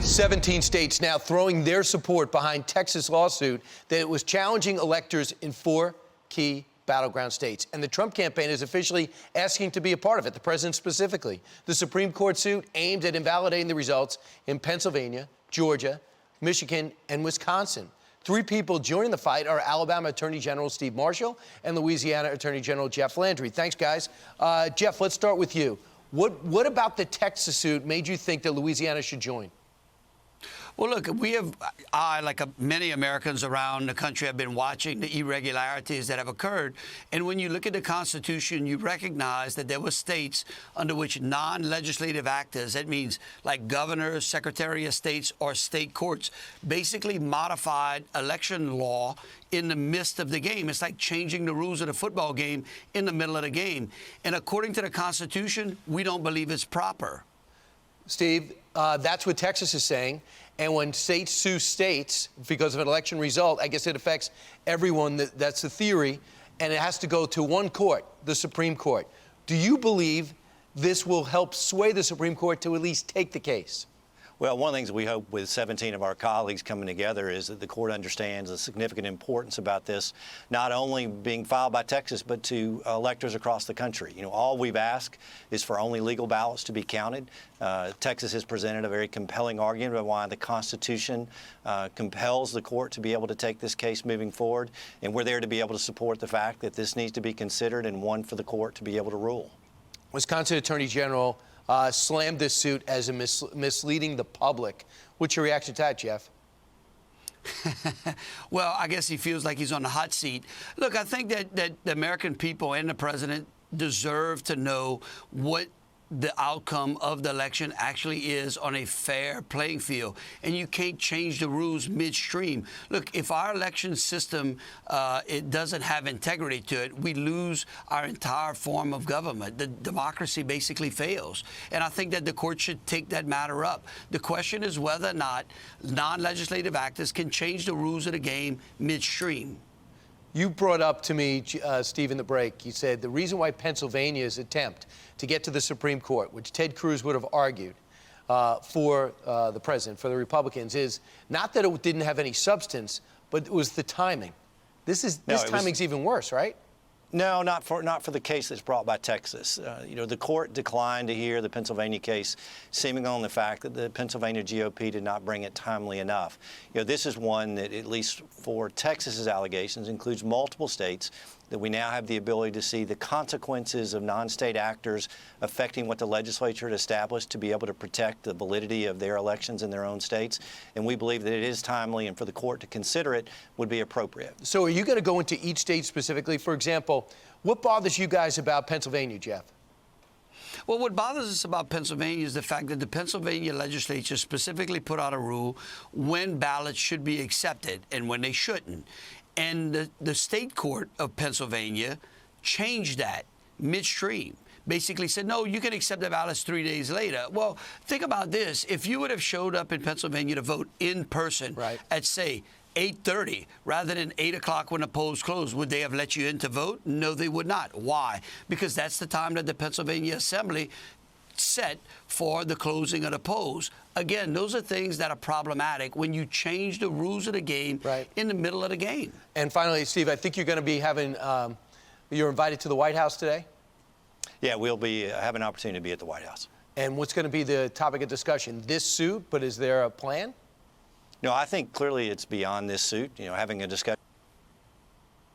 17 states now throwing their support behind Texas' lawsuit that it was challenging electors in 4 key battleground states. And the Trump campaign is officially asking to be a part of it, the president specifically. The Supreme Court suit aimed at invalidating the results in Pennsylvania, Georgia, Michigan, and Wisconsin. 3 people joining the fight are Alabama Attorney General Steve Marshall and Louisiana Attorney General Jeff Landry. Thanks, guys. Jeff, let's start with you. What about the Texas suit made you think that Louisiana should join? Well, look, like many Americans around the country, have been watching the irregularities that have occurred. And when you look at the Constitution, you recognize that there were states under which non-legislative actors, that means like governors, secretary of states, or state courts, basically modified election law in the midst of the game. It's like changing the rules of the football game in the middle of the game. And according to the Constitution, we don't believe it's proper. Steve, that's what Texas is saying. And when states sue states because of an election result, I guess it affects everyone. That's the theory. And it has to go to one court, the Supreme Court. Do you believe this will help sway the Supreme Court to at least take the case? Well, one of the things we hope with 17 of our colleagues coming together is that the court understands the significant importance about this, not only being filed by Texas, but to electors across the country. You know, all we've asked is for only legal ballots to be counted. Texas has presented a very compelling argument about why the Constitution compels the court to be able to take this case moving forward, and we're there to be able to support the fact that this needs to be considered and one for the court to be able to rule. Wisconsin Attorney General slammed this suit as misleading the public. What's your reaction to that, Jeff? Well, I guess he feels like he's on the hot seat. Look, I think that the American people and the president deserve to know what the outcome of the election actually is on a fair playing field. And you can't change the rules midstream. Look, if our election system, it doesn't have integrity to it, we lose our entire form of government. The democracy basically fails. And I think that the court should take that matter up. The question is whether or not non-legislative actors can change the rules of the game midstream. You brought up to me, Steve, in the break, you said the reason why Pennsylvania's attempt to get to the Supreme Court, which Ted Cruz would have argued for the president, for the Republicans, is not that it didn't have any substance, but it was the timing. This timing's even worse, right? No, not for the case that's brought by Texas. You know, the court declined to hear the Pennsylvania case, seeming on the fact that the Pennsylvania GOP did not bring it timely enough. You know, this is one that, at least for Texas's allegations, includes multiple states, that we now have the ability to see the consequences of non-state actors affecting what the legislature had established to be able to protect the validity of their elections in their own states. And we believe that it is timely, and for the court to consider it would be appropriate. So are you going to go into each state specifically? For example, what bothers you guys about Pennsylvania, Jeff? Well, what bothers us about Pennsylvania is the fact that the Pennsylvania legislature specifically put out a rule when ballots should be accepted and when they shouldn't. And the state court of Pennsylvania changed that midstream. Basically said, no, you can accept the ballots 3 days later. Well, think about this. If you would have showed up in Pennsylvania to vote in person at, say, 8:30 rather than 8 o'clock when the polls closed, would they have let you in to vote? No, they would not. Why? Because that's the time that the Pennsylvania Assembly set for the closing of the polls. Again, those are things that are problematic when you change the rules of the game in the middle of the game. And finally, Steve, I think you're going to be having, you're invited to the White House today? Yeah, we'll be having an opportunity to be at the White House. And what's going to be the topic of discussion? This suit, but is there a plan? No, I think clearly it's beyond this suit. You know, having a discussion.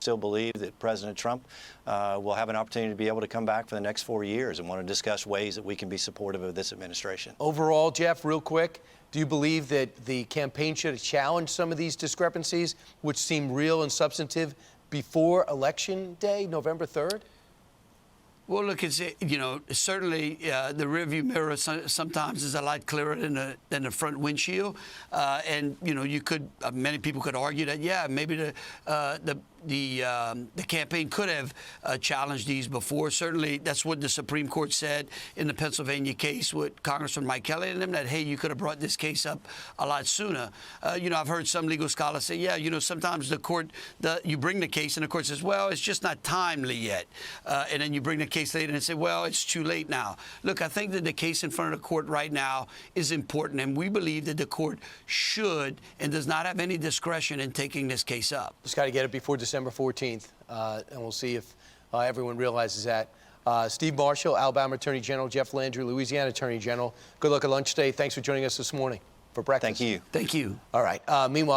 Still believe that President Trump will have an opportunity to be able to come back for the next 4 years and want to discuss ways that we can be supportive of this administration. Overall, Jeff, real quick, do you believe that the campaign should challenge some of these discrepancies, which seem real and substantive, before Election Day, November 3rd? Well, look, it's, you know, certainly the rearview mirror sometimes is a lot clearer than the front windshield. And, you know, you could, many people could argue that, yeah, maybe campaign could have challenged these before. Certainly, that's what the Supreme Court said in the Pennsylvania case with Congressman Mike Kelly and them, that, hey, you could have brought this case up a lot sooner. I've heard some legal scholars say, yeah, sometimes the court, you bring the case and the court says, well, it's just not timely yet. And then you bring the case later and say, well, it's too late now. Look, I think that the case in front of the court right now is important, and we believe that the court should and does not have any discretion in taking this case up. Just got to get it before December 14th, and we'll see if everyone realizes that. Steve Marshall, Alabama Attorney General, Jeff Landry, Louisiana Attorney General. Good luck at lunch today. Thanks for joining us this morning for breakfast. Thank you. Thank you. All right. Meanwhile,